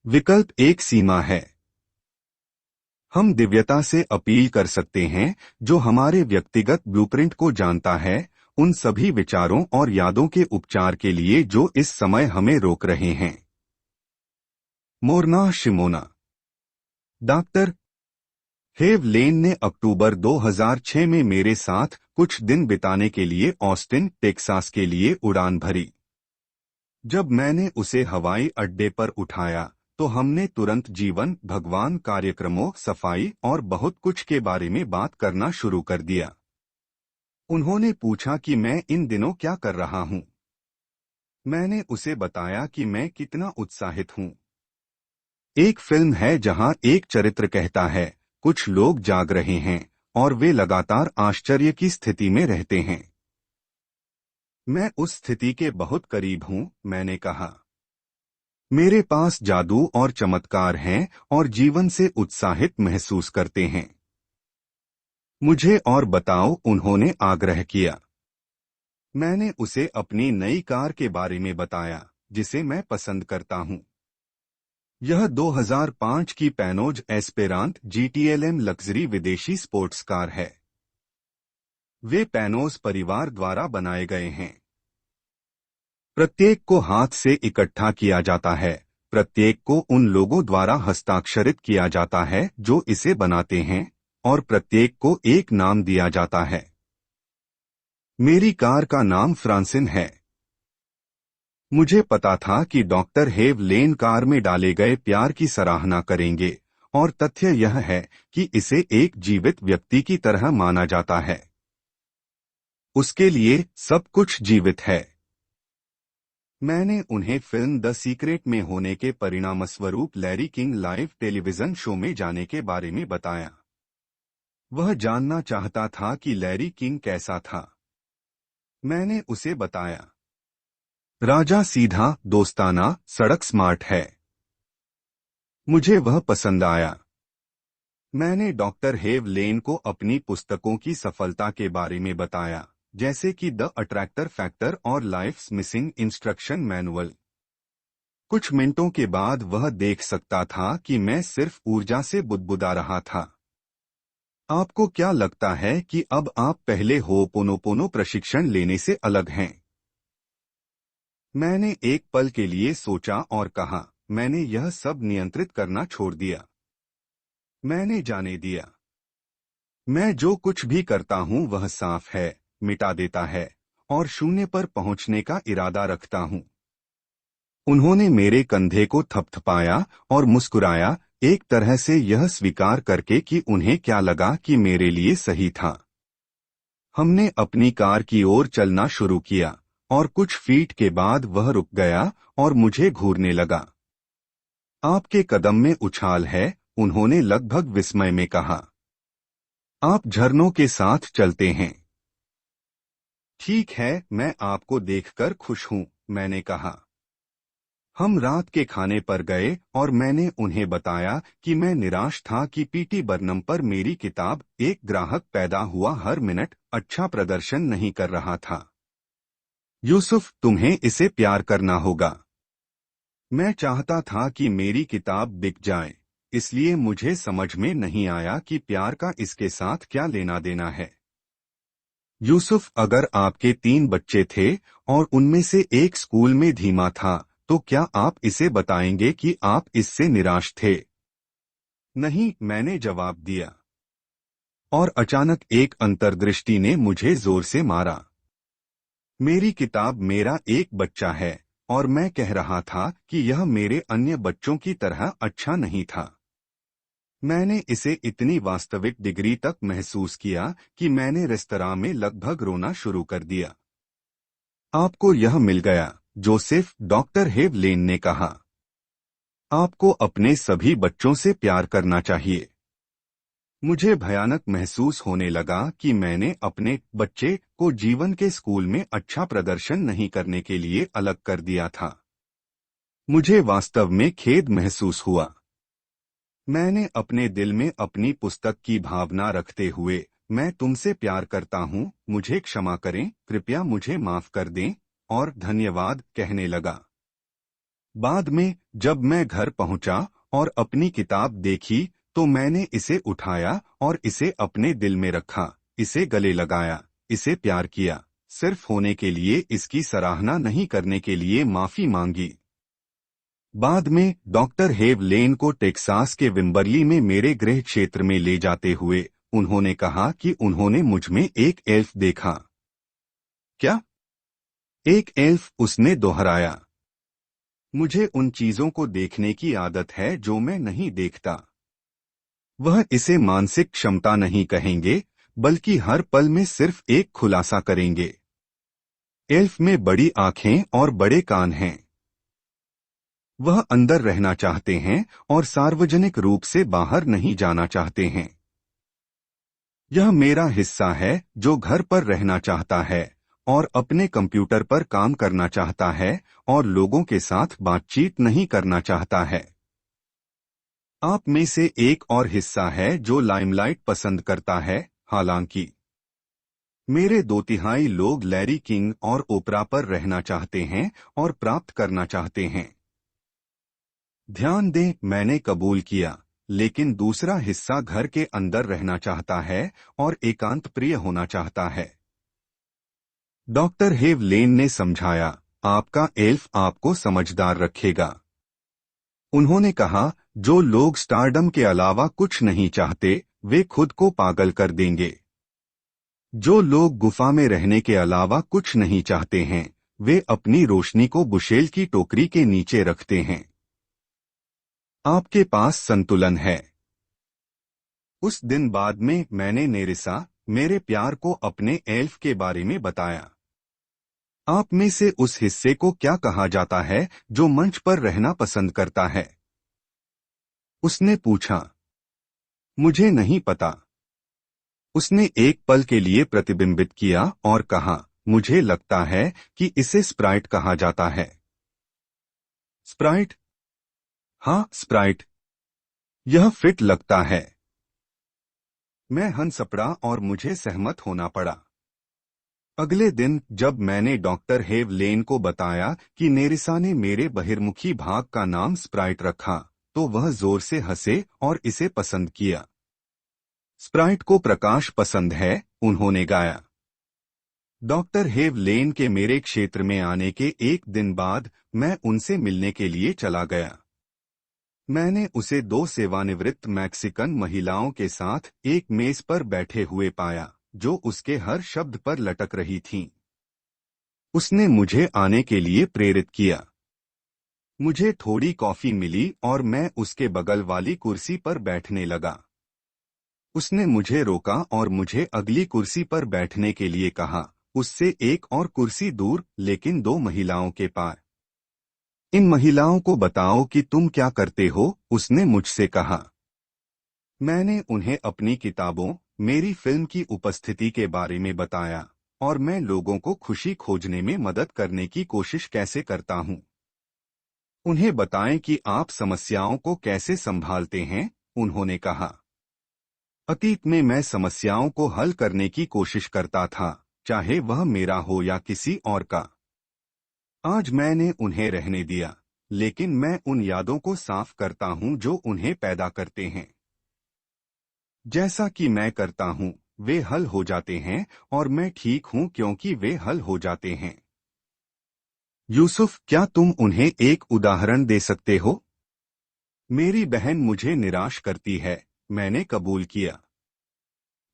विकल्प एक सीमा है। हम दिव्यता से अपील कर सकते हैं जो हमारे व्यक्तिगत ब्लूप्रिंट को जानता है, उन सभी विचारों और यादों के उपचार के लिए जो इस समय हमें रोक रहे हैं। मोरना शिमोना। डॉक्टर हेव लेन ने अक्टूबर 2006 में मेरे साथ कुछ दिन बिताने के लिए ऑस्टिन, टेक्सास के लिए उड़ान भरी। जब मैंने उसे हवाई अड्डे पर उठाया तो हमने तुरंत जीवन, भगवान, कार्यक्रमों, सफाई और बहुत कुछ के बारे में बात करना शुरू कर दिया। उन्होंने पूछा कि मैं इन दिनों क्या कर रहा हूँ। मैंने उसे बताया कि मैं कितना उत्साहित हूँ। एक फिल्म है जहाँ एक चरित्र कहता है, कुछ लोग जाग रहे हैं और वे लगातार आश्चर्य की स्थिति में रहते हैं। मैं उस स्थिति के बहुत करीब हूँ, मैंने कहा। मेरे पास जादू और चमत्कार हैं और जीवन से उत्साहित महसूस करते हैं। मुझे और बताओ, उन्होंने आग्रह किया। मैंने उसे अपनी नई कार के बारे में बताया जिसे मैं पसंद करता हूं। यह 2005 की पैनोज एस्पेरांत GTLM लग्जरी विदेशी स्पोर्ट्स कार है। वे पैनोज परिवार द्वारा बनाए गए हैं। प्रत्येक को हाथ से इकट्ठा किया जाता है, प्रत्येक को उन लोगों द्वारा हस्ताक्षरित किया जाता है जो इसे बनाते हैं, और प्रत्येक को एक नाम दिया जाता है। मेरी कार का नाम फ्रांसिन है। मुझे पता था कि डॉक्टर हेव लेन कार में डाले गए प्यार की सराहना करेंगे, और तथ्य यह है कि इसे एक जीवित व्यक्ति की तरह माना जाता है। उसके लिए सब कुछ जीवित है। मैंने उन्हें फिल्म द सीक्रेट में होने के परिणामस्वरूप Larry king live television show में जाने के बारे में बताया। वह जानना चाहता था कि लैरी किंग कैसा था। मैंने उसे बताया, राजा सीधा, दोस्ताना, सड़क स्मार्ट है। मुझे वह पसंद आया। मैंने डॉक्टर हेव लेन को अपनी पुस्तकों की सफलता के बारे में बताया, जैसे कि द अट्रैक्टर फैक्टर और लाइफ्स मिसिंग इंस्ट्रक्शन मैनुअल। कुछ मिनटों के बाद वह देख सकता था कि मैं सिर्फ ऊर्जा से बुदबुदा रहा था। आपको क्या लगता है कि अब आप पहले होपोनोपोनो प्रशिक्षण लेने से अलग हैं? मैंने एक पल के लिए सोचा और कहा, मैंने यह सब नियंत्रित करना छोड़ दिया। मैंने जाने दिया। मैं जो कुछ भी करता हूं वह साफ है, मिटा देता है, और शून्य पर पहुंचने का इरादा रखता हूं। उन्होंने मेरे कंधे को थपथपाया और मुस्कुराया, एक तरह से यह स्वीकार करके कि उन्हें क्या लगा कि मेरे लिए सही था। हमने अपनी कार की ओर चलना शुरू किया, और कुछ फीट के बाद वह रुक गया और मुझे घूरने लगा। आपके कदम में उछाल है, उन्होंने लगभग विस्मय में कहा। आप झरनों के साथ चलते हैं। ठीक है, मैं आपको देखकर खुश हूं, मैंने कहा। हम रात के खाने पर गए और मैंने उन्हें बताया कि मैं निराश था कि पीटी बर्नम पर मेरी किताब एक ग्राहक पैदा हुआ हर मिनट अच्छा प्रदर्शन नहीं कर रहा था। यूसुफ, तुम्हें इसे प्यार करना होगा। मैं चाहता था कि मेरी किताब बिक जाए, इसलिए मुझे समझ में नहीं आया कि प्यार का इसके साथ क्या लेना देना है। यूसुफ, अगर आपके 3 बच्चे थे और उनमें से एक स्कूल में धीमा था, तो क्या आप इसे बताएंगे कि आप इससे निराश थे? नहीं, मैंने जवाब दिया। और अचानक एक अंतर्दृष्टि ने मुझे जोर से मारा। मेरी किताब मेरा एक बच्चा है, और मैं कह रहा था कि यह मेरे अन्य बच्चों की तरह अच्छा नहीं था। मैंने इसे इतनी वास्तविक डिग्री तक महसूस किया कि मैंने रेस्तरां में लगभग रोना शुरू कर दिया। आपको यह मिल गया, जोसेफ, डॉक्टर हेव लेन ने कहा। आपको अपने सभी बच्चों से प्यार करना चाहिए। मुझे भयानक महसूस होने लगा कि मैंने अपने बच्चे को जीवन के स्कूल में अच्छा प्रदर्शन नहीं करने के लिए अलग कर दिया था। मुझे वास्तव में खेद महसूस हुआ। मैंने अपने दिल में अपनी पुस्तक की भावना रखते हुए, मैं तुमसे प्यार करता हूँ, मुझे क्षमा करें, कृपया मुझे माफ कर दें, और धन्यवाद कहने लगा। बाद में जब मैं घर पहुंचा और अपनी किताब देखी तो मैंने इसे उठाया और इसे अपने दिल में रखा, इसे गले लगाया, इसे प्यार किया, सिर्फ होने के लिए, इसकी सराहना नहीं करने के लिए माफी मांगी। बाद में डॉक्टर हेव लेन को टेक्सास के विम्बरली में मेरे गृह क्षेत्र में ले जाते हुए उन्होंने कहा कि उन्होंने मुझ में एक एल्फ देखा। क्या? एक एल्फ, उसने दोहराया। मुझे उन चीजों को देखने की आदत है जो मैं नहीं देखता। वह इसे मानसिक क्षमता नहीं कहेंगे, बल्कि हर पल में सिर्फ एक खुलासा करेंगे। एल्फ में बड़ी आंखें और बड़े कान हैं। वह अंदर रहना चाहते हैं और सार्वजनिक रूप से बाहर नहीं जाना चाहते हैं। यह मेरा हिस्सा है जो घर पर रहना चाहता है और अपने कंप्यूटर पर काम करना चाहता है और लोगों के साथ बातचीत नहीं करना चाहता है। आप में से एक और हिस्सा है जो लाइमलाइट पसंद करता है, हालांकि मेरे 2/3 लोग लैरी किंग और ओपरा पर रहना चाहते हैं और प्राप्त करना चाहते हैं। ध्यान दें, मैंने कबूल किया, लेकिन दूसरा हिस्सा घर के अंदर रहना चाहता है और एकांत प्रिय होना चाहता है। डॉक्टर हेव लेन ने समझाया, आपका एल्फ आपको समझदार रखेगा। उन्होंने कहा, जो लोग स्टारडम के अलावा कुछ नहीं चाहते, वे खुद को पागल कर देंगे। जो लोग गुफा में रहने के अलावा कुछ नहीं चाहते हैं, वे अपनी रोशनी को बुशेल की टोकरी के नीचे रखते हैं। आपके पास संतुलन है। उस दिन बाद में मैंने नेरिसा, मेरे प्यार को अपने एल्फ के बारे में बताया। आप में से उस हिस्से को क्या कहा जाता है जो मंच पर रहना पसंद करता है? उसने पूछा। मुझे नहीं पता। उसने एक पल के लिए प्रतिबिंबित किया और कहा, मुझे लगता है कि इसे स्प्राइट कहा जाता है। स्प्राइट? हाँ, स्प्राइट। यह फिट लगता है। मैं हंस पड़ा और मुझे सहमत होना पड़ा। अगले दिन जब मैंने डॉक्टर हेव लेन को बताया कि नेरिसा ने मेरे बहिर्मुखी भाग का नाम स्प्राइट रखा, तो वह जोर से हंसे और इसे पसंद किया। स्प्राइट को प्रकाश पसंद है, उन्होंने गाया। डॉक्टर हेव लेन के मेरे क्षेत्र में आने के एक दिन बाद मैं उनसे मिलने के लिए चला गया। मैंने उसे 2 सेवानिवृत्त मैक्सिकन महिलाओं के साथ एक मेज पर बैठे हुए पाया, जो उसके हर शब्द पर लटक रही थीं। उसने मुझे आने के लिए प्रेरित किया। मुझे थोड़ी कॉफी मिली और मैं उसके बगल वाली कुर्सी पर बैठने लगा। उसने मुझे रोका और मुझे अगली कुर्सी पर बैठने के लिए कहा, उससे एक और कुर्सी दूर, लेकिन 2 महिलाओं के पास। इन महिलाओं को बताओ कि तुम क्या करते हो, उसने मुझसे कहा। मैंने उन्हें अपनी किताबों, मेरी फिल्म की उपस्थिति के बारे में बताया और मैं लोगों को खुशी खोजने में मदद करने की कोशिश कैसे करता हूं। उन्हें बताएं कि आप समस्याओं को कैसे संभालते हैं, उन्होंने कहा। अतीत में मैं समस्याओं को हल करने की कोशिश करता था, चाहे वह मेरा हो या किसी और का। आज मैंने उन्हें रहने दिया, लेकिन मैं उन यादों को साफ करता हूं जो उन्हें पैदा करते हैं। जैसा कि मैं करता हूं, वे हल हो जाते हैं और मैं ठीक हूं क्योंकि वे हल हो जाते हैं। यूसुफ, क्या तुम उन्हें एक उदाहरण दे सकते हो? मेरी बहन मुझे निराश करती है, मैंने कबूल किया।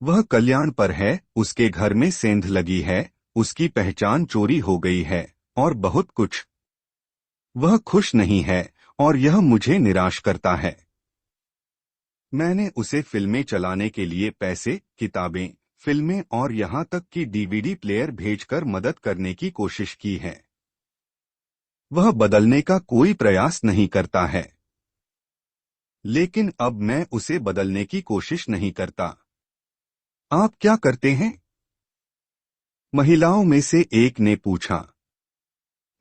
वह कल्याण पर है, उसके घर में सेंध लगी है, उसकी पहचान चोरी हो गई है और बहुत कुछ। वह खुश नहीं है और यह मुझे निराश करता है। मैंने उसे फिल्में चलाने के लिए पैसे, किताबें, फिल्में और यहां तक कि डीवीडी प्लेयर भेजकर मदद करने की कोशिश की है। वह बदलने का कोई प्रयास नहीं करता है। लेकिन अब मैं उसे बदलने की कोशिश नहीं करता। आप क्या करते हैं? महिलाओं में से एक ने पूछा।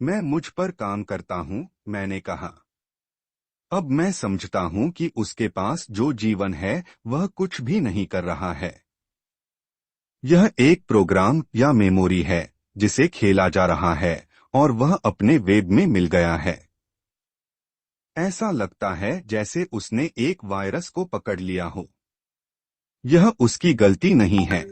मैं मुझ पर काम करता हूं, मैंने कहा। अब मैं समझता हूं कि उसके पास जो जीवन है वह कुछ भी नहीं कर रहा है। यह एक प्रोग्राम या मेमोरी है जिसे खेला जा रहा है और वह अपने वेब में मिल गया है। ऐसा लगता है जैसे उसने एक वायरस को पकड़ लिया हो। यह उसकी गलती नहीं है।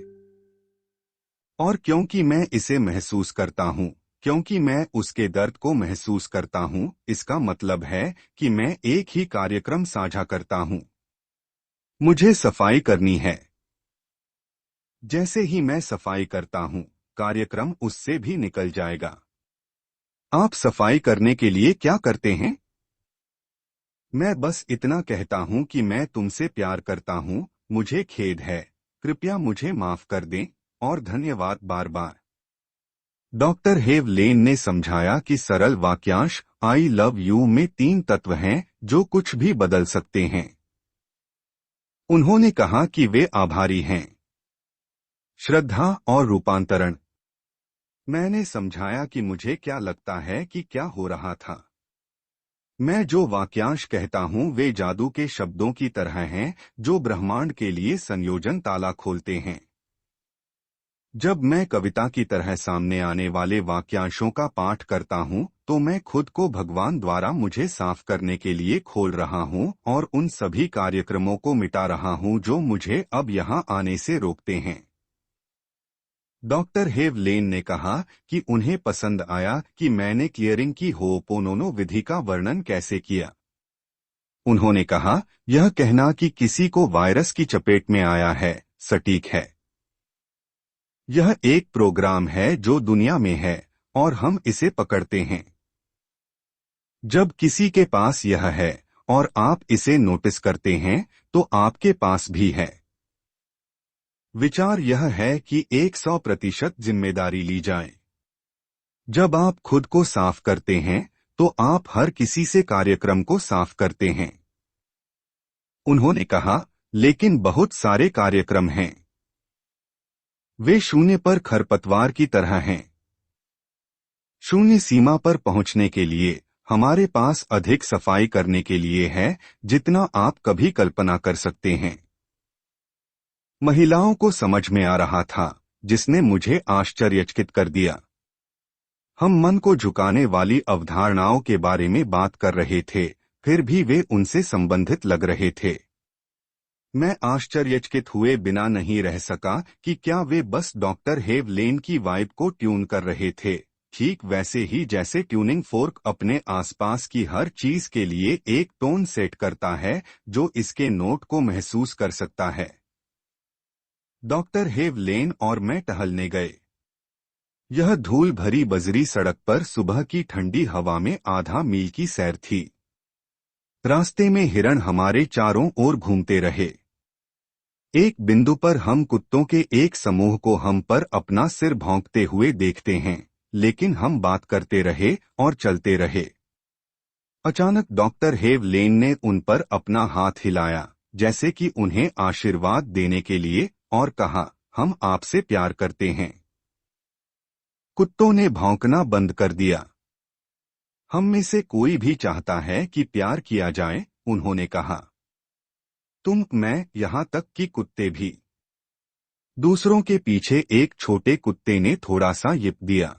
और क्योंकि मैं इसे महसूस करता हूँ, क्योंकि मैं उसके दर्द को महसूस करता हूँ, इसका मतलब है कि मैं एक ही कार्यक्रम साझा करता हूँ। मुझे सफाई करनी है। जैसे ही मैं सफाई करता हूँ, कार्यक्रम उससे भी निकल जाएगा। आप सफाई करने के लिए क्या करते हैं? मैं बस इतना कहता हूँ कि मैं तुमसे प्यार करता हूँ, मुझे खेद है, कृपया मुझे माफ कर दें, और धन्यवाद बार बार। डॉक्टर हेव लेन ने समझाया कि सरल वाक्यांश आई लव यू में 3 तत्व हैं जो कुछ भी बदल सकते हैं। उन्होंने कहा कि वे आभारी हैं, श्रद्धा और रूपांतरण। मैंने समझाया कि मुझे क्या लगता है कि क्या हो रहा था। मैं जो वाक्यांश कहता हूँ वे जादू के शब्दों की तरह हैं जो ब्रह्मांड के लिए संयोजन ताला खोलते हैं। जब मैं कविता की तरह सामने आने वाले वाक्यांशों का पाठ करता हूँ तो मैं खुद को भगवान द्वारा मुझे साफ करने के लिए खोल रहा हूँ और उन सभी कार्यक्रमों को मिटा रहा हूँ जो मुझे अब यहाँ आने से रोकते हैं। डॉक्टर हेव लेन ने कहा कि उन्हें पसंद आया कि मैंने क्लियरिंग की होपोनोनो विधि का वर्णन कैसे किया। उन्होंने कहा, यह कहना कि किसी को वायरस की चपेट में आया है, सटीक है। यह एक प्रोग्राम है जो दुनिया में है और हम इसे पकड़ते हैं। जब किसी के पास यह है और आप इसे नोटिस करते हैं तो आपके पास भी है। विचार यह है कि 100% जिम्मेदारी ली जाए। जब आप खुद को साफ करते हैं तो आप हर किसी से कार्यक्रम को साफ करते हैं। उन्होंने कहा, लेकिन बहुत सारे कार्यक्रम हैं। वे शून्य पर खरपतवार की तरह हैं। शून्य सीमा पर पहुंचने के लिए हमारे पास अधिक सफाई करने के लिए है जितना आप कभी कल्पना कर सकते हैं। महिलाओं को समझ में आ रहा था, जिसने मुझे आश्चर्यचकित कर दिया। हम मन को झुकाने वाली अवधारणाओं के बारे में बात कर रहे थे, फिर भी वे उनसे संबंधित लग रहे थे। मैं आश्चर्यचकित हुए बिना नहीं रह सका कि क्या वे बस डॉक्टर हेव लेन की वाइब को ट्यून कर रहे थे, ठीक वैसे ही जैसे ट्यूनिंग फोर्क अपने आसपास की हर चीज के लिए एक टोन सेट करता है जो इसके नोट को महसूस कर सकता है। डॉक्टर हेव लेन और मैं टहलने गए। यह धूल भरी बजरी सड़क पर सुबह की ठंडी हवा में आधा मील की सैर थी। रास्ते में हिरण हमारे चारों ओर घूमते रहे। एक बिंदु पर हम कुत्तों के एक समूह को हम पर अपना सिर भौंकते हुए देखते हैं, लेकिन हम बात करते रहे और चलते रहे। अचानक डॉक्टर हेव लेन ने उन पर अपना हाथ हिलाया, जैसे कि उन्हें आशीर्वाद देने के लिए, और कहा, हम आपसे प्यार करते हैं। कुत्तों ने भौंकना बंद कर दिया। हम में से कोई भी चाहता है कि प्यार किया जाए, उन्होंने कहा। तुम, मैं, यहाँ तक कि कुत्ते भी। दूसरों के पीछे एक छोटे कुत्ते ने थोड़ा सा यिप दिया।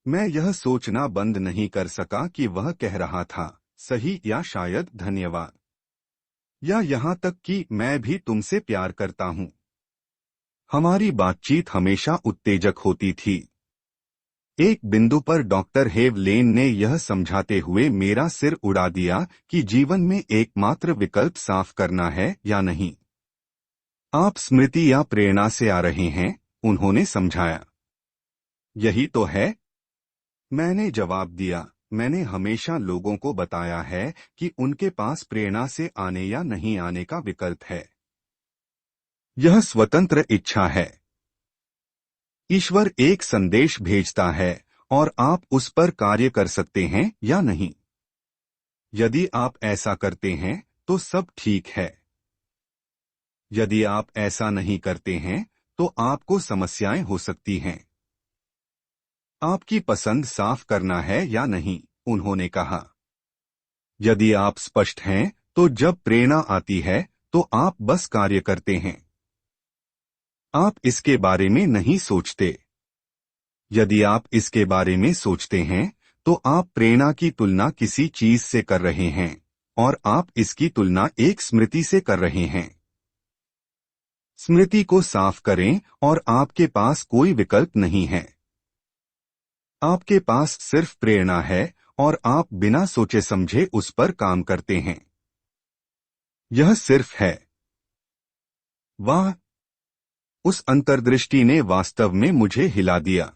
मैं यह सोचना बंद नहीं कर सका कि वह कह रहा था, सही, या शायद धन्यवाद, या यहाँ तक कि मैं भी तुमसे प्यार करता हूँ। हमारी बातचीत हमेशा उत्तेजक होती थी। एक बिंदु पर डॉक्टर हेव लेन ने यह समझाते हुए मेरा सिर उड़ा दिया कि जीवन में एकमात्र विकल्प साफ करना है या नहीं। आप स्मृति या प्रेरणा से आ रहे हैं, उन्होंने समझाया। यही तो है, मैंने जवाब दिया। मैंने हमेशा लोगों को बताया है कि उनके पास प्रेरणा से आने या नहीं आने का विकल्प है। यह स्वतंत्र इच्छा है। ईश्वर एक संदेश भेजता है और आप उस पर कार्य कर सकते हैं या नहीं। यदि आप ऐसा करते हैं तो सब ठीक है। यदि आप ऐसा नहीं करते हैं तो आपको समस्याएं हो सकती हैं। आपकी पसंद साफ करना है या नहीं, उन्होंने कहा। यदि आप स्पष्ट हैं तो जब प्रेरणा आती है तो आप बस कार्य करते हैं। आप इसके बारे में नहीं सोचते। यदि आप इसके बारे में सोचते हैं तो आप प्रेरणा की तुलना किसी चीज से कर रहे हैं और आप इसकी तुलना एक स्मृति से कर रहे हैं। स्मृति को साफ करें और आपके पास कोई विकल्प नहीं है। आपके पास सिर्फ प्रेरणा है और आप बिना सोचे समझे उस पर काम करते हैं। यह सिर्फ है। वाह! उस अंतर्दृष्टि ने वास्तव में मुझे हिला दिया।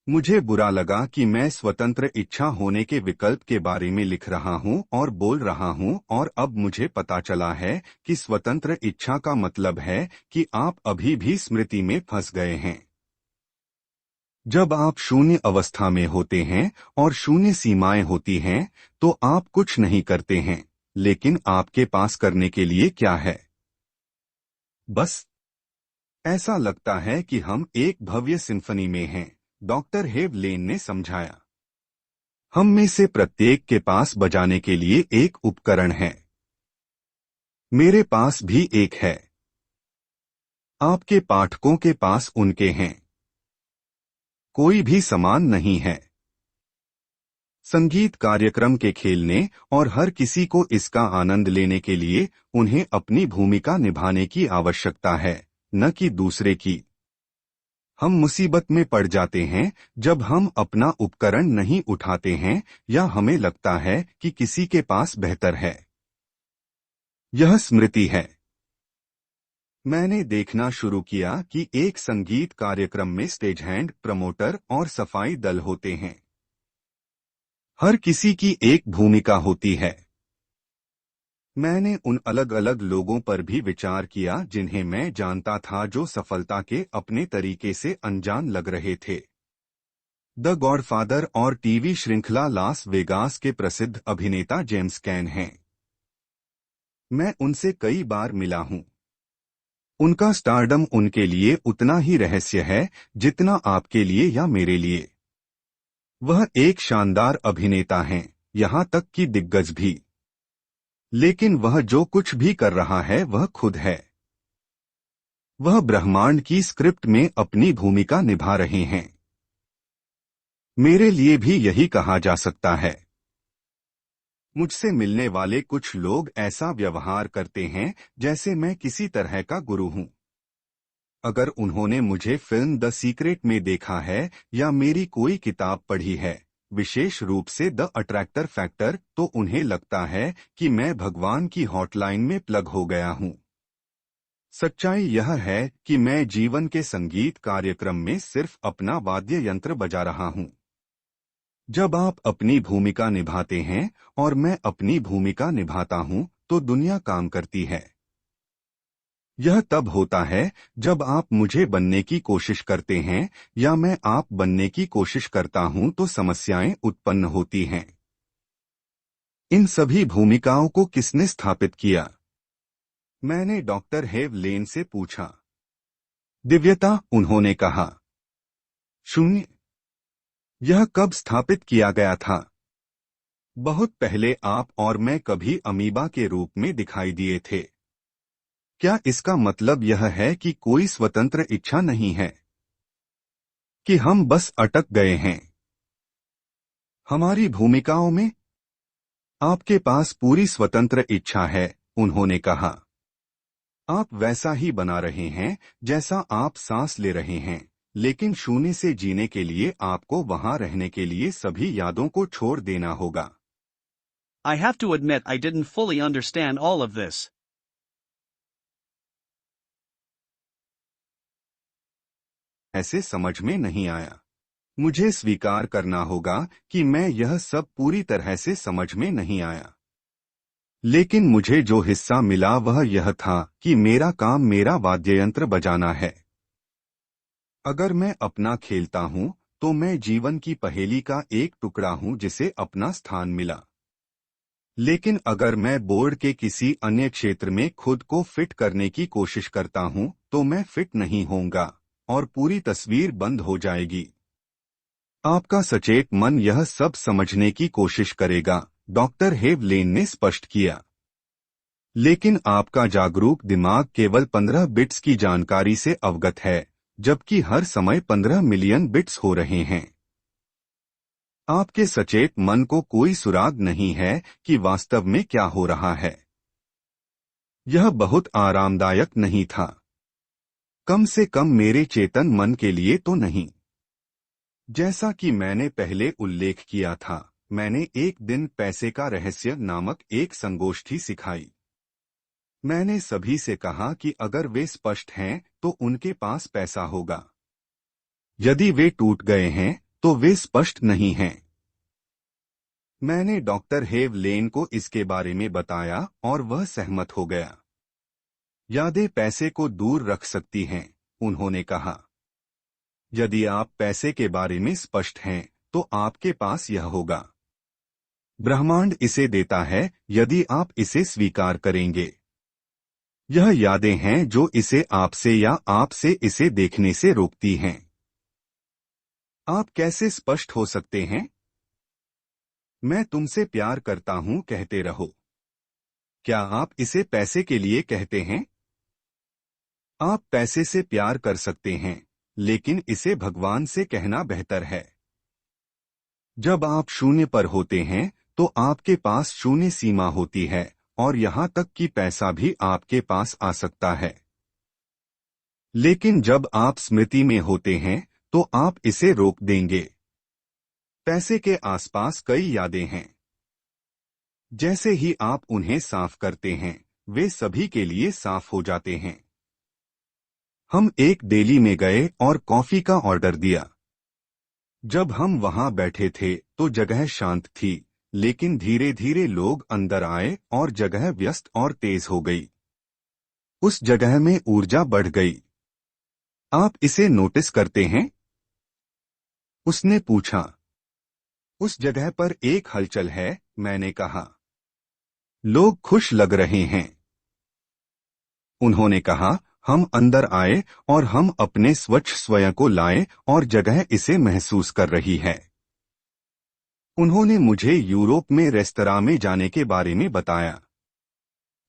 मुझे बुरा लगा कि मैं स्वतंत्र इच्छा होने के विकल्प के बारे में लिख रहा हूं और बोल रहा हूं, और अब मुझे पता चला है कि स्वतंत्र इच्छा का मतलब है कि आप अभी भी स्मृति में फंस गए हैं। जब आप शून्य अवस्था में होते हैं और शून्य सीमाएं होती हैं, तो आप कुछ नहीं करते हैं, लेकिन आपके पास करने के लिए क्या है? बस ऐसा लगता है कि हम एक भव्य सिम्फनी में हैं, डॉक्टर हेव लेन ने समझाया। हम में से प्रत्येक के पास बजाने के लिए एक उपकरण है। मेरे पास भी एक है। आपके पाठकों के पास उनके हैं। कोई भी समान नहीं है। संगीत कार्यक्रम के खेलने और हर किसी को इसका आनंद लेने के लिए उन्हें अपनी भूमिका निभाने की आवश्यकता है, न कि दूसरे की। हम मुसीबत में पड़ जाते हैं जब हम अपना उपकरण नहीं उठाते हैं या हमें लगता है कि किसी के पास बेहतर है। यह स्मृति है। मैंने देखना शुरू किया कि एक संगीत कार्यक्रम में स्टेज हैंड, प्रमोटर और सफाई दल होते हैं। हर किसी की एक भूमिका होती है। मैंने उन अलग अलग लोगों पर भी विचार किया जिन्हें मैं जानता था, जो सफलता के अपने तरीके से अनजान लग रहे थे। द गॉडफादर और टीवी श्रृंखला लास वेगास के प्रसिद्ध अभिनेता जेम्स कैन हैं। मैं उनसे कई बार मिला हूं। उनका स्टारडम उनके लिए उतना ही रहस्य है जितना आपके लिए या मेरे लिए। वह एक शानदार अभिनेता हैं, यहां तक कि दिग्गज भी। लेकिन वह जो कुछ भी कर रहा है वह खुद है। वह ब्रह्मांड की स्क्रिप्ट में अपनी भूमिका निभा रहे हैं। मेरे लिए भी यही कहा जा सकता है। मुझसे मिलने वाले कुछ लोग ऐसा व्यवहार करते हैं जैसे मैं किसी तरह का गुरु हूं। अगर उन्होंने मुझे फिल्म द सीक्रेट में देखा है या मेरी कोई किताब पढ़ी है, विशेष रूप से द अट्रैक्टर फैक्टर, तो उन्हें लगता है कि मैं भगवान की हॉटलाइन में प्लग हो गया हूं। सच्चाई यह है कि मैं जीवन के संगीत कार्यक्रम में सिर्फ अपना वाद्य यंत्र बजा रहा हूं। जब आप अपनी भूमिका निभाते हैं और मैं अपनी भूमिका निभाता हूं, तो दुनिया काम करती है। यह तब होता है जब आप मुझे बनने की कोशिश करते हैं या मैं आप बनने की कोशिश करता हूं, तो समस्याएं उत्पन्न होती हैं। इन सभी भूमिकाओं को किसने स्थापित किया? मैंने डॉक्टर हेव लेन से पूछा। दिव्यता, उन्होंने कहा। शून्य। यह कब स्थापित किया गया था? बहुत पहले आप और मैं कभी अमीबा के रूप में दिखाई दिए थे। क्या इसका मतलब यह है कि कोई स्वतंत्र इच्छा नहीं है, कि हम बस अटक गए हैं हमारी भूमिकाओं में? आपके पास पूरी स्वतंत्र इच्छा है, उन्होंने कहा। आप वैसा ही बना रहे हैं जैसा आप सांस ले रहे हैं, लेकिन शून्य से जीने के लिए आपको वहां रहने के लिए सभी यादों को छोड़ देना होगा। I have to admit I didn't fully understand all of this. ऐसे समझ में नहीं आया। मुझे स्वीकार करना होगा कि मैं यह सब पूरी तरह से समझ में नहीं आया। लेकिन मुझे जो हिस्सा मिला वह यह था कि मेरा काम मेरा वाद्ययंत्र बजाना है। अगर मैं अपना खेलता हूं, तो मैं जीवन की पहेली का एक टुकड़ा हूं जिसे अपना स्थान मिला। लेकिन अगर मैं बोर्ड के किसी अन्य क्षेत्र में खुद को फिट करने की कोशिश करता हूं, तो मैं फिट नहीं होऊंगा और पूरी तस्वीर बंद हो जाएगी। आपका सचेत मन यह सब समझने की कोशिश करेगा, डॉक्टर हेव लेन ने स्पष्ट किया। लेकिन आपका जागरूक दिमाग केवल 15 बिट्स की जानकारी से अवगत है, जबकि हर समय 15 मिलियन बिट्स हो रहे हैं। आपके सचेत मन को कोई सुराग नहीं है कि वास्तव में क्या हो रहा है। यह बहुत आरामदायक नहीं था, कम से कम मेरे चेतन मन के लिए तो नहीं। जैसा कि मैंने पहले उल्लेख किया था, मैंने एक दिन पैसे का रहस्य नामक एक संगोष्ठी सिखाई। मैंने सभी से कहा कि अगर वे स्पष्ट हैं तो उनके पास पैसा होगा। यदि वे टूट गए हैं तो वे स्पष्ट नहीं हैं। मैंने डॉक्टर हेव लेन को इसके बारे में बताया और वह सहमत हो गया। यादें पैसे को दूर रख सकती हैं, उन्होंने कहा। यदि आप पैसे के बारे में स्पष्ट हैं तो आपके पास यह होगा। ब्रह्मांड इसे देता है यदि आप इसे स्वीकार करेंगे। यह यादें हैं जो इसे आपसे या आपसे इसे देखने से रोकती हैं। आप कैसे स्पष्ट हो सकते हैं? मैं तुमसे प्यार करता हूं कहते रहो। क्या आप इसे पैसे के लिए कहते हैं? आप पैसे से प्यार कर सकते हैं, लेकिन इसे भगवान से कहना बेहतर है। जब आप शून्य पर होते हैं तो आपके पास शून्य सीमा होती है और यहां तक कि पैसा भी आपके पास आ सकता है। लेकिन जब आप स्मृति में होते हैं तो आप इसे रोक देंगे। पैसे के आसपास कई यादें हैं। जैसे ही आप उन्हें साफ करते हैं, वे सभी के लिए साफ हो जाते हैं। हम एक डेली में गए और कॉफी का ऑर्डर दिया। जब हम वहां बैठे थे तो जगह शांत थी, लेकिन धीरे धीरे लोग अंदर आए और जगह व्यस्त और तेज हो गई। उस जगह में ऊर्जा बढ़ गई। आप इसे नोटिस करते हैं? उसने पूछा। उस जगह पर एक हलचल है, मैंने कहा। लोग खुश लग रहे हैं। उन्होंने कहा, हम अंदर आए और हम अपने स्वच्छ स्वयं को लाए और जगह इसे महसूस कर रही है। उन्होंने मुझे यूरोप में रेस्तरां में जाने के बारे में बताया।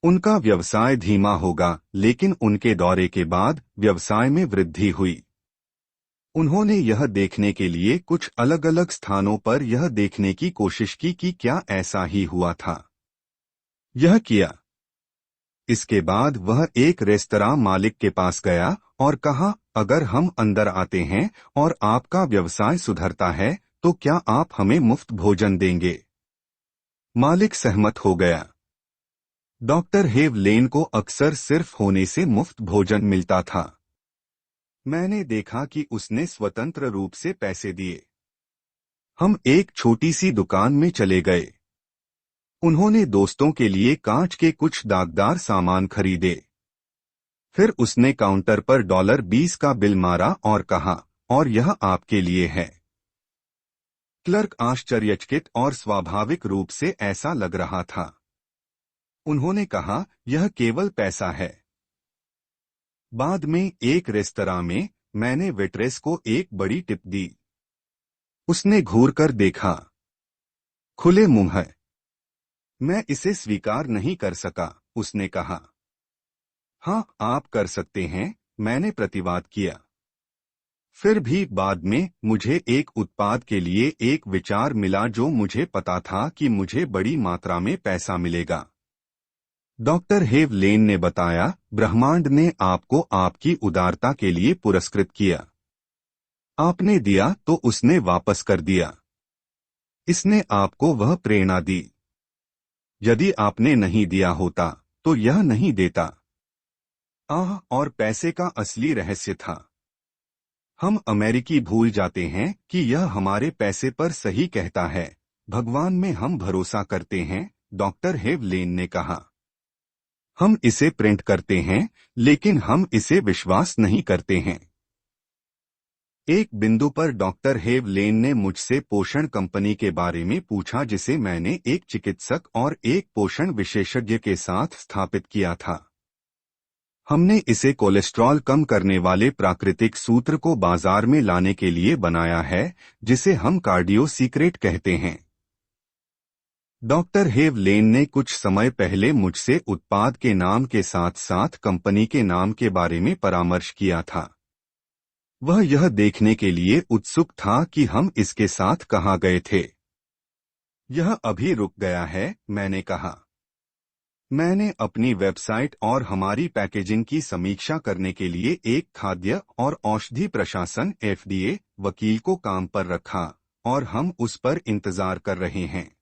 उनका व्यवसाय धीमा होगा, लेकिन उनके दौरे के बाद व्यवसाय में वृद्धि हुई। उन्होंने यह देखने के लिए कुछ अलग अलग स्थानों पर यह देखने की कोशिश की कि क्या ऐसा ही हुआ था। यह किया। इसके बाद वह एक रेस्तरां मालिक के पास गया और कहा, अगर हम अंदर आते हैं और आपका व्यवसाय सुधरता है तो क्या आप हमें मुफ्त भोजन देंगे? मालिक सहमत हो गया। डॉक्टर हेव लेन को अक्सर सिर्फ होने से मुफ्त भोजन मिलता था। मैंने देखा कि उसने स्वतंत्र रूप से पैसे दिए। हम एक छोटी सी दुकान में चले गए। उन्होंने दोस्तों के लिए कांच के कुछ दागदार सामान खरीदे। फिर उसने काउंटर पर $20 का बिल मारा और कहा, और यह आपके लिए है। क्लर्क आश्चर्यचकित और स्वाभाविक रूप से ऐसा लग रहा था। उन्होंने कहा, यह केवल पैसा है। बाद में एक रेस्तरां में मैंने वेट्रेस को एक बड़ी टिप दी। उसने घूरकर देखा। खुले मुंह है। मैं इसे स्वीकार नहीं कर सका, उसने कहा। हाँ, आप कर सकते हैं, मैंने प्रतिवाद किया। फिर भी बाद में मुझे एक उत्पाद के लिए एक विचार मिला जो मुझे पता था कि मुझे बड़ी मात्रा में पैसा मिलेगा। डॉक्टर हेव लेन ने बताया, ब्रह्मांड ने आपको आपकी उदारता के लिए पुरस्कृत किया। आपने दिया तो उसने वापस कर दिया। इसने आपको वह प्रेरणा दी। यदि आपने नहीं दिया होता तो यह नहीं देता। और पैसे का असली रहस्य था। हम अमेरिकी भूल जाते हैं कि यह हमारे पैसे पर सही कहता है। भगवान में हम भरोसा करते हैं, डॉक्टर हेव लेन ने कहा। हम इसे प्रिंट करते हैं, लेकिन हम इसे विश्वास नहीं करते हैं। एक बिंदु पर डॉक्टर हेव लेन ने मुझसे पोषण कंपनी के बारे में पूछा जिसे मैंने एक चिकित्सक और एक पोषण विशेषज्ञ के साथ स्थापित किया था। हमने इसे कोलेस्ट्रॉल कम करने वाले प्राकृतिक सूत्र को बाजार में लाने के लिए बनाया है, जिसे हम कार्डियो सीक्रेट कहते हैं। डॉक्टर हेव लेन ने कुछ समय पहले मुझसे उत्पाद के नाम के साथ साथ कंपनी के नाम के बारे में परामर्श किया था। वह यह देखने के लिए उत्सुक था कि हम इसके साथ कहाँ गए थे। यह अभी रुक गया है, मैंने कहा। मैंने अपनी वेबसाइट और हमारी पैकेजिंग की समीक्षा करने के लिए एक खाद्य और औषधि प्रशासन FDA वकील को काम पर रखा और हम उस पर इंतजार कर रहे हैं।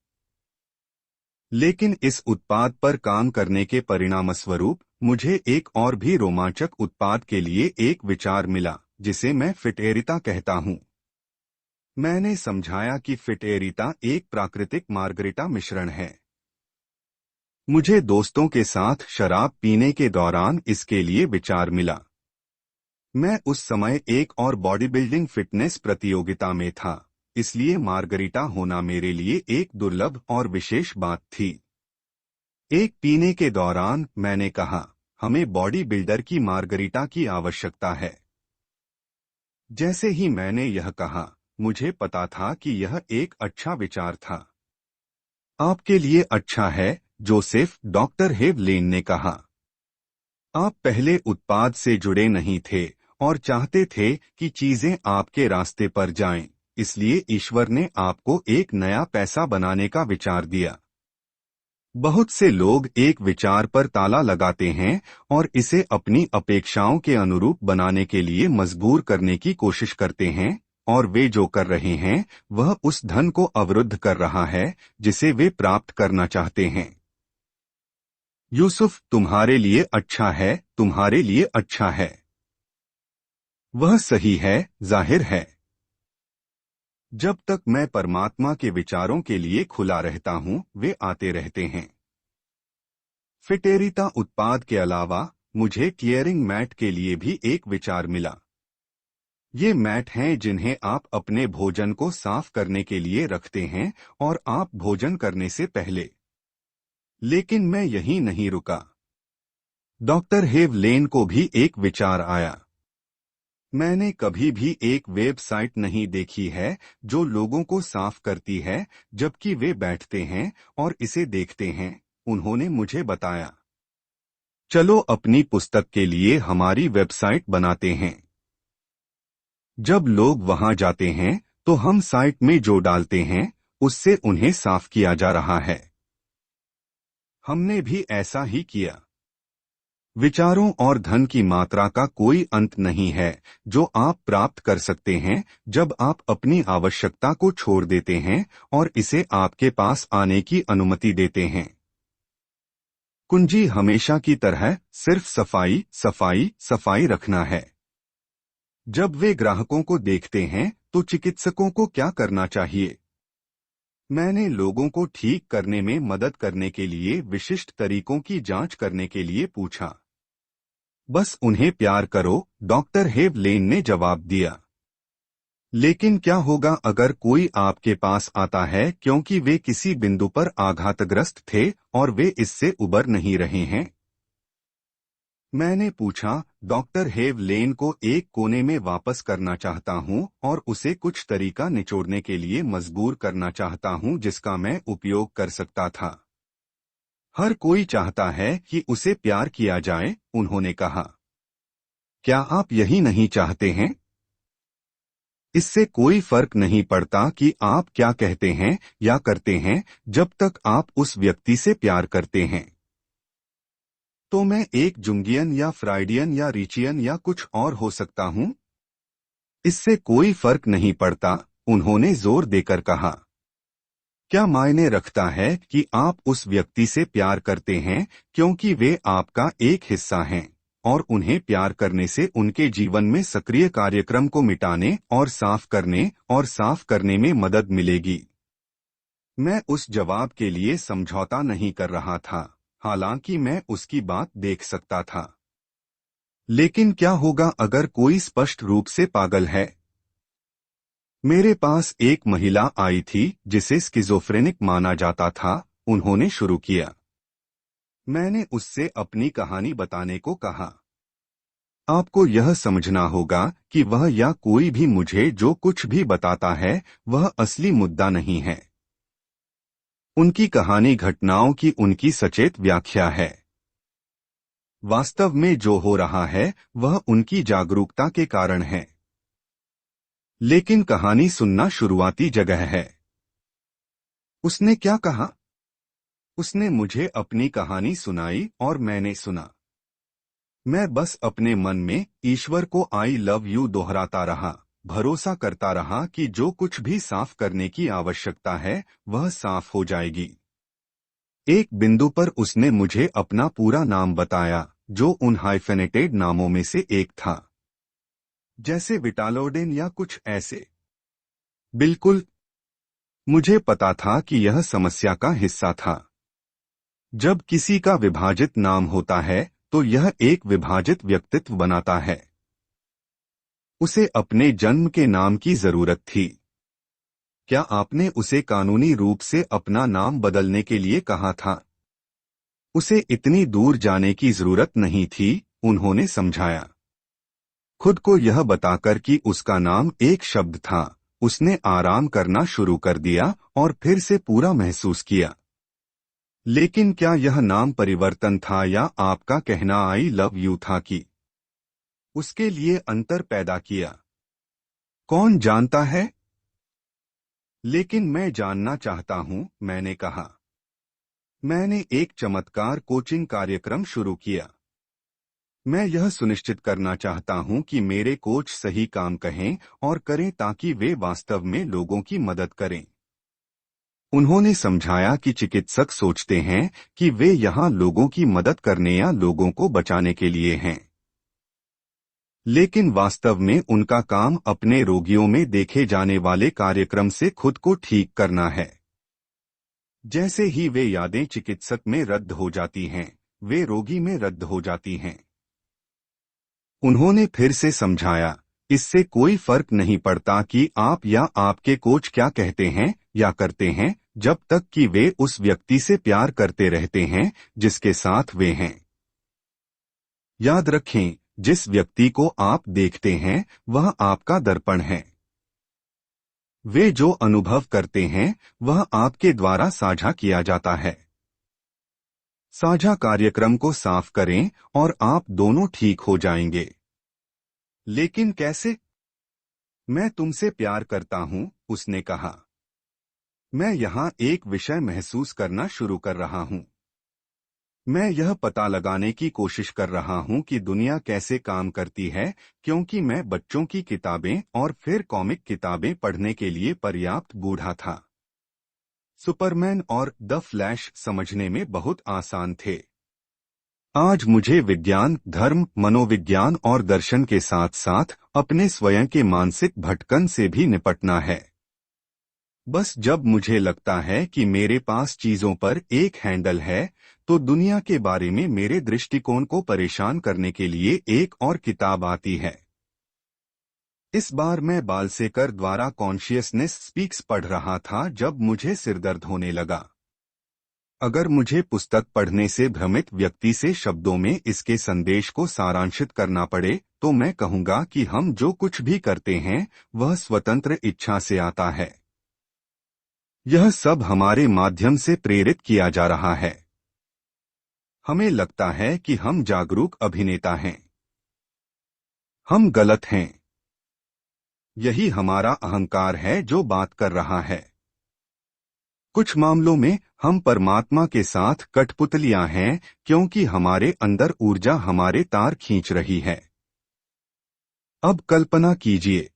लेकिन इस उत्पाद पर काम करने के परिणामस्वरूप मुझे एक और भी रोमांचक उत्पाद के लिए एक विचार मिला, जिसे मैं फिटेरिता कहता हूं। मैंने समझाया कि फिटेरिता एक प्राकृतिक मार्गरिटा मिश्रण है। मुझे दोस्तों के साथ शराब पीने के दौरान इसके लिए विचार मिला। मैं उस समय एक और बॉडी बिल्डिंग फिटनेस प्रतियोगिता में था, इसलिए मार्गरिटा होना मेरे लिए एक दुर्लभ और विशेष बात थी। एक पीने के दौरान मैंने कहा, हमें बॉडी बिल्डर की मार्गरिटा की आवश्यकता है। जैसे ही मैंने यह कहा, मुझे पता था कि यह एक अच्छा विचार था। आपके लिए अच्छा है, जोसेफ, डॉक्टर हेवलेन ने कहा। आप पहले उत्पाद से जुड़े नहीं थे और चाहते थे कि चीजें आपके रास्ते पर जाएं, इसलिए ईश्वर ने आपको एक नया पैसा बनाने का विचार दिया। बहुत से लोग एक विचार पर ताला लगाते हैं और इसे अपनी अपेक्षाओं के अनुरूप बनाने के लिए मजबूर करने की कोशिश करते हैं, और वे जो कर रहे हैं वह उस धन को अवरुद्ध कर रहा है जिसे वे प्राप्त करना चाहते हैं। यूसुफ, तुम्हारे लिए अच्छा है, तुम्हारे लिए अच्छा है। वह सही है, जाहिर है। जब तक मैं परमात्मा के विचारों के लिए खुला रहता हूं, वे आते रहते हैं। फिटेरिता उत्पाद के अलावा मुझे क्लियरिंग मैट के लिए भी एक विचार मिला। ये मैट हैं जिन्हें आप अपने भोजन को साफ करने के लिए रखते हैं और आप भोजन करने से पहले। लेकिन मैं यहीं नहीं रुका। डॉक्टर हेवलेन को भी एक विचार आया। मैंने कभी भी एक वेबसाइट नहीं देखी है जो लोगों को साफ करती है जबकि वे बैठते हैं और इसे देखते हैं, उन्होंने मुझे बताया। चलो अपनी पुस्तक के लिए हमारी वेबसाइट बनाते हैं। जब लोग वहां जाते हैं तो हम साइट में जो डालते हैं उससे उन्हें साफ किया जा रहा है। हमने भी ऐसा ही किया। विचारों और धन की मात्रा का कोई अंत नहीं है जो आप प्राप्त कर सकते हैं जब आप अपनी आवश्यकता को छोड़ देते हैं और इसे आपके पास आने की अनुमति देते हैं। कुंजी हमेशा की तरह सिर्फ सफाई, सफाई, सफाई रखना है। जब वे ग्राहकों को देखते हैं तो चिकित्सकों को क्या करना चाहिए? मैंने लोगों को ठीक करने में मदद करने के लिए विशिष्ट तरीकों की जांच करने के लिए पूछा। बस उन्हें प्यार करो, डॉक्टर हेवलेन ने जवाब दिया। लेकिन क्या होगा अगर कोई आपके पास आता है क्योंकि वे किसी बिंदु पर आघातग्रस्त थे और वे इससे उबर नहीं रहे हैं? मैंने पूछा, डॉक्टर हेवलेन को एक कोने में वापस करना चाहता हूं और उसे कुछ तरीका निचोड़ने के लिए मजबूर करना चाहता हूं जिसका मैं उपयोग कर सकता था। हर कोई चाहता है कि उसे प्यार किया जाए, उन्होंने कहा। क्या आप यही नहीं चाहते हैं? इससे कोई फर्क नहीं पड़ता कि आप क्या कहते हैं या करते हैं जब तक आप उस व्यक्ति से प्यार करते हैं। तो मैं एक जुंगियन या फ्राइडियन या रिचियन या कुछ और हो सकता हूं? इससे कोई फर्क नहीं पड़ता, उन्होंने जोर देकर कहा। क्या मायने रखता है कि आप उस व्यक्ति से प्यार करते हैं क्योंकि वे आपका एक हिस्सा हैं और उन्हें प्यार करने से उनके जीवन में सक्रिय कार्यक्रम को मिटाने और साफ करने में मदद मिलेगी? मैं उस जवाब के लिए समझौता नहीं कर रहा था, हालांकि मैं उसकी बात देख सकता था। लेकिन क्या होगा अगर कोई स्पष्ट रूप से पागल है? मेरे पास एक महिला आई थी जिसे स्किज़ोफ्रेनिक माना जाता था, उन्होंने शुरू किया। मैंने उससे अपनी कहानी बताने को कहा। आपको यह समझना होगा कि वह या कोई भी मुझे जो कुछ भी बताता है वह असली मुद्दा नहीं है। उनकी कहानी घटनाओं की उनकी सचेत व्याख्या है। वास्तव में जो हो रहा है वह उनकी जागरूकता के कारण है। लेकिन कहानी सुनना शुरुआती जगह है। उसने क्या कहा? उसने मुझे अपनी कहानी सुनाई और मैंने सुना। मैं बस अपने मन में ईश्वर को आई लव यू दोहराता रहा, भरोसा करता रहा कि जो कुछ भी साफ करने की आवश्यकता है वह साफ हो जाएगी। एक बिंदु पर उसने मुझे अपना पूरा नाम बताया, जो उन हाइफेनेटेड नामों में से एक था, जैसे विटालोडेन या कुछ ऐसे। बिल्कुल, मुझे पता था कि यह समस्या का हिस्सा था। जब किसी का विभाजित नाम होता है तो यह एक विभाजित व्यक्तित्व बनाता है। उसे अपने जन्म के नाम की जरूरत थी। क्या आपने उसे कानूनी रूप से अपना नाम बदलने के लिए कहा था? उसे इतनी दूर जाने की जरूरत नहीं थी, उन्होंने समझाया। खुद को यह बताकर कि उसका नाम एक शब्द था, उसने आराम करना शुरू कर दिया और फिर से पूरा महसूस किया। लेकिन क्या यह नाम परिवर्तन था या आपका कहना आई लव यू था कि उसके लिए अंतर पैदा किया? कौन जानता है? लेकिन मैं जानना चाहता हूं, मैंने कहा। मैंने एक चमत्कार कोचिंग कार्यक्रम शुरू किया। मैं यह सुनिश्चित करना चाहता हूं कि मेरे कोच सही काम कहें और करें ताकि वे वास्तव में लोगों की मदद करें। उन्होंने समझाया कि चिकित्सक सोचते हैं कि वे यहां लोगों की मदद करने या लोगों को बचाने के लिए हैं, लेकिन वास्तव में उनका काम अपने रोगियों में देखे जाने वाले कार्यक्रम से खुद को ठीक करना है। जैसे ही वे यादें चिकित्सक में रद्द हो जाती हैं, वे रोगी में रद्द हो जाती हैं। उन्होंने फिर से समझाया, इससे कोई फर्क नहीं पड़ता कि आप या आपके कोच क्या कहते हैं या करते हैं, जब तक कि वे उस व्यक्ति से प्यार करते रहते हैं जिसके साथ वे हैं। याद रखें, जिस व्यक्ति को आप देखते हैं वह आपका दर्पण है। वे जो अनुभव करते हैं वह आपके द्वारा साझा किया जाता है। साझा कार्यक्रम को साफ करें और आप दोनों ठीक हो जाएंगे। लेकिन कैसे? मैं तुमसे प्यार करता हूं, उसने कहा। मैं यहां एक विषय महसूस करना शुरू कर रहा हूं। मैं यह पता लगाने की कोशिश कर रहा हूं कि दुनिया कैसे काम करती है, क्योंकि मैं बच्चों की किताबें और फिर कॉमिक किताबें पढ़ने के लिए पर्याप्त बूढ़ा था। सुपरमैन और द फ्लैश समझने में बहुत आसान थे। आज मुझे विज्ञान, धर्म, मनोविज्ञान और दर्शन के साथ साथ अपने स्वयं के मानसिक भटकन से भी निपटना है। बस जब मुझे लगता है कि मेरे पास चीजों पर एक हैंडल है, तो दुनिया के बारे में मेरे दृष्टिकोण को परेशान करने के लिए एक और किताब आती है। इस बार मैं बालसेकर द्वारा कॉन्शियसनेस स्पीक्स पढ़ रहा था जब मुझे सिरदर्द होने लगा। अगर मुझे पुस्तक पढ़ने से भ्रमित व्यक्ति से शब्दों में इसके संदेश को सारांशित करना पड़े, तो मैं कहूंगा कि हम जो कुछ भी करते हैं वह स्वतंत्र इच्छा से आता है। यह सब हमारे माध्यम से प्रेरित किया जा रहा है। हमें लगता है कि हम जागरूक अभिनेता हैं। हम गलत हैं। यही हमारा अहंकार है जो बात कर रहा है। कुछ मामलों में हम परमात्मा के साथ कठपुतलियां हैं, क्योंकि हमारे अंदर ऊर्जा हमारे तार खींच रही है। अब कल्पना कीजिए,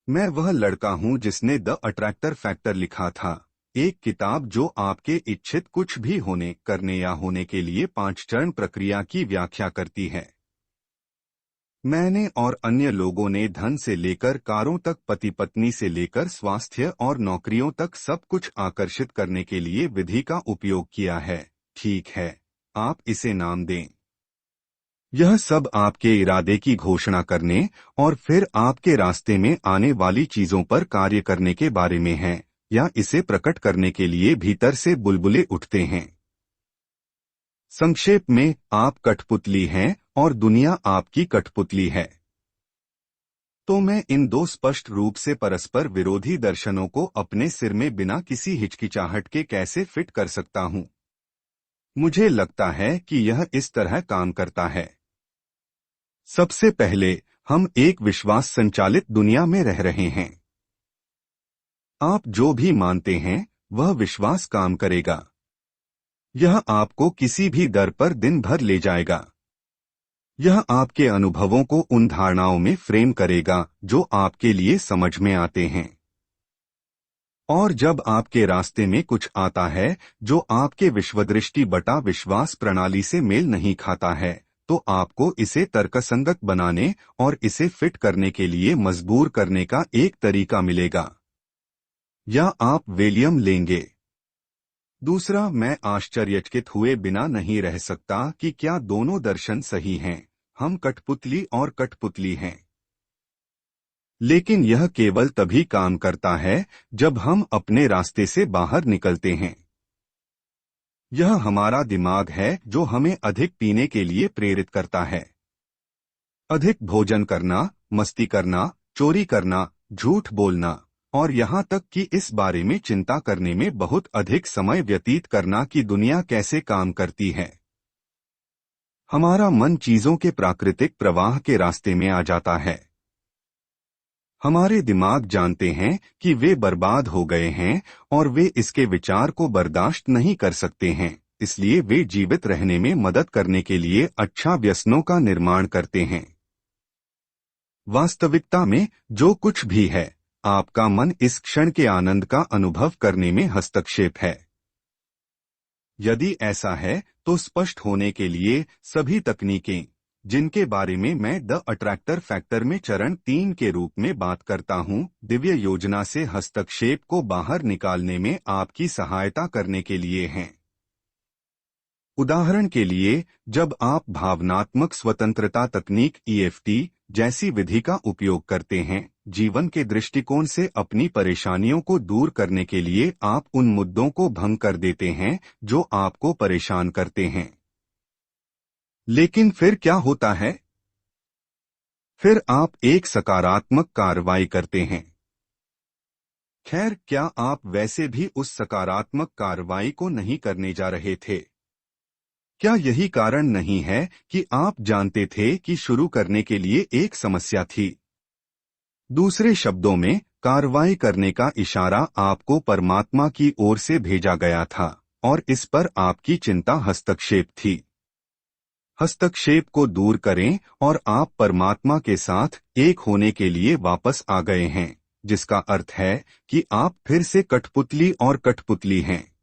मैं वह लड़का हूं जिसने द अट्रैक्टर फैक्टर लिखा था, एक किताब जो आपके इच्छित कुछ भी होने, करने या होने के लिए 5 चरण प्रक्रिया की व्याख्या करती है। मैंने और अन्य लोगों ने धन से लेकर कारों तक, पति पत्नी से लेकर स्वास्थ्य और नौकरियों तक सब कुछ आकर्षित करने के लिए विधि का उपयोग किया है। ठीक है, आप इसे नाम दें। यह सब आपके इरादे की घोषणा करने और फिर आपके रास्ते में आने वाली चीजों पर कार्य करने के बारे में है, या इसे प्रकट करने के लिए भीतर से बुलबुले उठते हैं। संक्षेप में, आप कठपुतली हैं और दुनिया आपकी कठपुतली है। तो मैं इन दो स्पष्ट रूप से परस्पर विरोधी दर्शनों को अपने सिर में बिना किसी हिचकिचाहट के कैसे फिट कर सकता हूं? मुझे लगता है कि यह इस तरह काम करता है। सबसे पहले, हम एक विश्वास संचालित दुनिया में रह रहे हैं। आप जो भी मानते हैं वह विश्वास काम करेगा। यह आपको किसी भी दर पर दिन भर ले जाएगा। यह आपके अनुभवों को उन धारणाओं में फ्रेम करेगा जो आपके लिए समझ में आते हैं। और जब आपके रास्ते में कुछ आता है जो आपके विश्वदृष्टि बटा विश्वास प्रणाली से मेल नहीं खाता है, तो आपको इसे तर्कसंगत बनाने और इसे फिट करने के लिए मजबूर करने का एक तरीका मिलेगा। या आप वैलियम लेंगे। दूसरा, मैं आश्चर्यचकित हुए बिना नहीं रह सकता कि क्या दोनों दर्शन सही हैं। हम कठपुतली और कठपुतली हैं। लेकिन यह केवल तभी काम करता है जब हम अपने रास्ते से बाहर निकलते हैं। यह हमारा दिमाग है जो हमें अधिक पीने के लिए प्रेरित करता है। अधिक भोजन करना, मस्ती करना, चोरी करना, झूठ बोलना, और यहाँ तक कि इस बारे में चिंता करने में बहुत अधिक समय व्यतीत करना कि दुनिया कैसे काम करती है। हमारा मन चीजों के प्राकृतिक प्रवाह के रास्ते में आ जाता है। हमारे दिमाग जानते हैं कि वे बर्बाद हो गए हैं और वे इसके विचार को बर्दाश्त नहीं कर सकते हैं, इसलिए वे जीवित रहने में मदद करने के लिए अच्छा व्यसनों का निर्माण करते हैं। वास्तविकता में जो कुछ भी है, आपका मन इस क्षण के आनंद का अनुभव करने में हस्तक्षेप है। यदि ऐसा है तो स्पष्ट होने के लिए सभी तकनीकें जिनके बारे में मैं द अट्रैक्टर फैक्टर में चरण 3 के रूप में बात करता हूं, दिव्य योजना से हस्तक्षेप को बाहर निकालने में आपकी सहायता करने के लिए हैं। उदाहरण के लिए, जब आप भावनात्मक स्वतंत्रता तकनीक EFT जैसी विधि का उपयोग करते हैं, जीवन के दृष्टिकोण से अपनी परेशानियों को दूर करने के लिए आप उन मुद्दों को भंग कर देते हैं जो आपको परेशान करते हैं। लेकिन फिर क्या होता है? फिर आप एक सकारात्मक कार्रवाई करते हैं। खैर, क्या आप वैसे भी उस सकारात्मक कार्रवाई को नहीं करने जा रहे थे? क्या यही कारण नहीं है कि आप जानते थे कि शुरू करने के लिए एक समस्या थी? दूसरे शब्दों में, कार्रवाई करने का इशारा आपको परमात्मा की ओर से भेजा गया था, और इस पर आपकी चिंता हस्तक्षेप थी। हस्तक्षेप को दूर करें और आप परमात्मा के साथ एक होने के लिए वापस आ गए हैं, जिसका अर्थ है कि आप फिर से कठपुतली और कठपुतली हैं।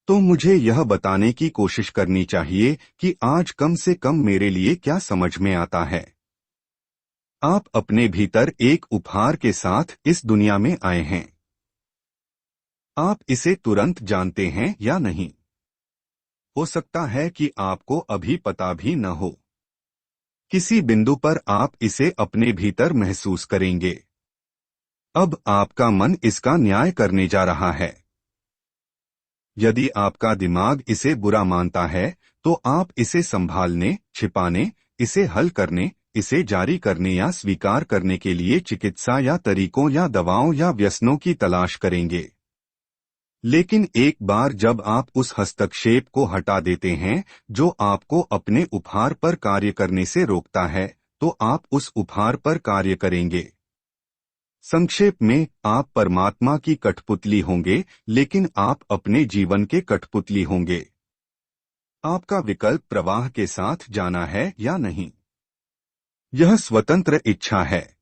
तो मुझे यह बताने की कोशिश करनी चाहिए कि आज कम से कम मेरे लिए क्या समझ में आता है। आप अपने भीतर एक उपहार के साथ इस दुनिया में आए हैं। आप इसे तुरंत जानते हैं या नहीं? हो सकता है कि आपको अभी पता भी न हो। किसी बिंदु पर आप इसे अपने भीतर महसूस करेंगे। अब आपका मन इसका न्याय करने जा रहा है। यदि आपका दिमाग इसे बुरा मानता है, तो आप इसे संभालने, छिपाने, इसे हल करने, इसे जारी करने या स्वीकार करने के लिए चिकित्सा या तरीकों या दवाओं या व्यसनों की तलाश करेंगे। लेकिन एक बार जब आप उस हस्तक्षेप को हटा देते हैं जो आपको अपने उपहार पर कार्य करने से रोकता है, तो आप उस उपहार पर कार्य करेंगे। संक्षेप में, आप परमात्मा की कठपुतली होंगे, लेकिन आप अपने जीवन के कठपुतली होंगे। आपका विकल्प प्रवाह के साथ जाना है या नहीं। यह स्वतंत्र इच्छा है।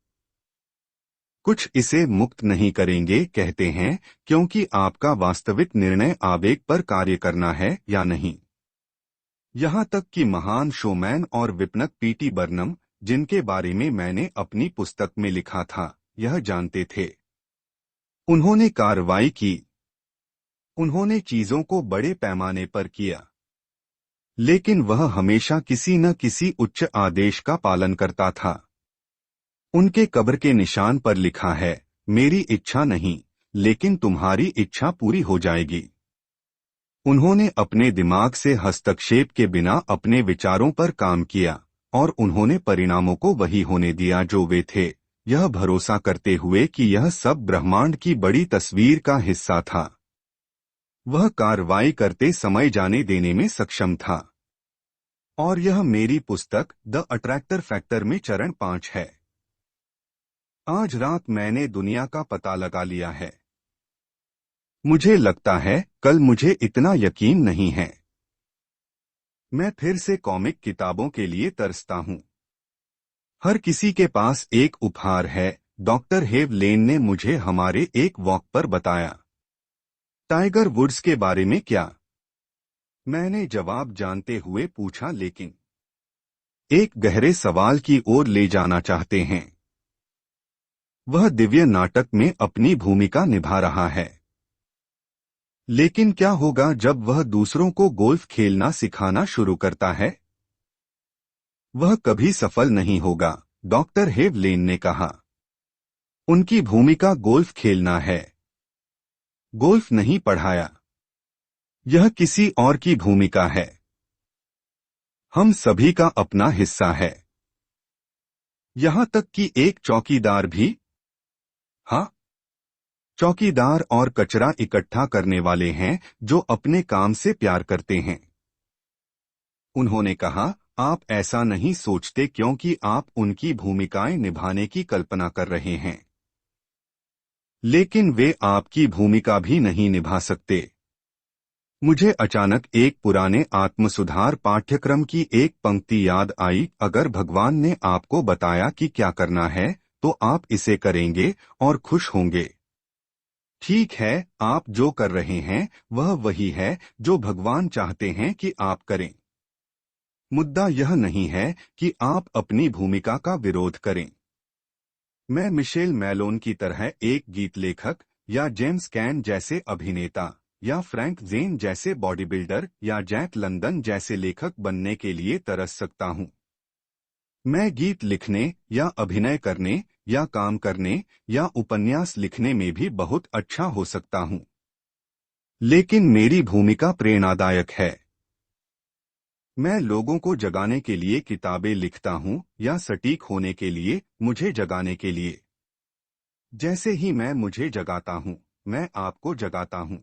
कुछ इसे मुक्त नहीं करेंगे कहते हैं, क्योंकि आपका वास्तविक निर्णय आवेग पर कार्य करना है या नहीं। यहाँ तक कि महान शोमैन और विपणक P.T. बर्नम, जिनके बारे में मैंने अपनी पुस्तक में लिखा था, यह जानते थे। उन्होंने कार्रवाई की। उन्होंने चीजों को बड़े पैमाने पर किया। लेकिन वह हमेशा किसी न किसी उच्च आदेश का पालन करता था। उनके कब्र के निशान पर लिखा है, मेरी इच्छा नहीं, लेकिन तुम्हारी इच्छा पूरी हो जाएगी। उन्होंने अपने दिमाग से हस्तक्षेप के बिना अपने विचारों पर काम किया, और उन्होंने परिणामों को वही होने दिया जो वे थे, यह भरोसा करते हुए कि यह सब ब्रह्मांड की बड़ी तस्वीर का हिस्सा था। वह कार्रवाई करते समय जाने देने में सक्षम था। और यह मेरी पुस्तक द अट्रैक्टर फैक्टर में चरण 5 है। आज रात मैंने दुनिया का पता लगा लिया है। मुझे लगता है कल मुझे इतना यकीन नहीं है। मैं फिर से कॉमिक किताबों के लिए तरसता हूँ। हर किसी के पास एक उपहार है, डॉक्टर हेव लेन ने मुझे हमारे एक वॉक पर बताया। टाइगर वुड्स के बारे में क्या? मैंने जवाब जानते हुए पूछा, लेकिन एक गहरे सवाल की ओर ले जाना चाहते हैं। वह दिव्य नाटक में अपनी भूमिका निभा रहा है। लेकिन क्या होगा जब वह दूसरों को गोल्फ खेलना सिखाना शुरू करता है? वह कभी सफल नहीं होगा, डॉक्टर हेव लेन ने कहा। उनकी भूमिका गोल्फ खेलना है, गोल्फ नहीं पढ़ाया। यह किसी और की भूमिका है। हम सभी का अपना हिस्सा है, यहां तक कि एक चौकीदार भी। हाँ, चौकीदार और कचरा इकट्ठा करने वाले हैं जो अपने काम से प्यार करते हैं। उन्होंने कहा, आप ऐसा नहीं सोचते क्योंकि आप उनकी भूमिकाएं निभाने की कल्पना कर रहे हैं, लेकिन वे आपकी भूमिका भी नहीं निभा सकते। मुझे अचानक एक पुराने आत्मसुधार पाठ्यक्रम की एक पंक्ति याद आई, अगर भगवान ने आपको बताया कि क्या करना है तो आप इसे करेंगे और खुश होंगे। ठीक है, आप जो कर रहे हैं वह वही है जो भगवान चाहते हैं कि आप करें। मुद्दा यह नहीं है कि आप अपनी भूमिका का विरोध करें। मैं मिशेल मैलोन की तरह एक गीत लेखक या जेम्स कैन जैसे अभिनेता या फ्रैंक जेन जैसे बॉडी बिल्डर या जैक लंदन जैसे लेखक बनने के लिए तरस सकता हूँ। मैं गीत लिखने या अभिनय करने या काम करने या उपन्यास लिखने में भी बहुत अच्छा हो सकता हूँ, लेकिन मेरी भूमिका प्रेरणादायक है। मैं लोगों को जगाने के लिए किताबें लिखता हूँ या सटीक होने के लिए मुझे जगाने के लिए। जैसे ही मैं मुझे जगाता हूँ, मैं आपको जगाता हूँ।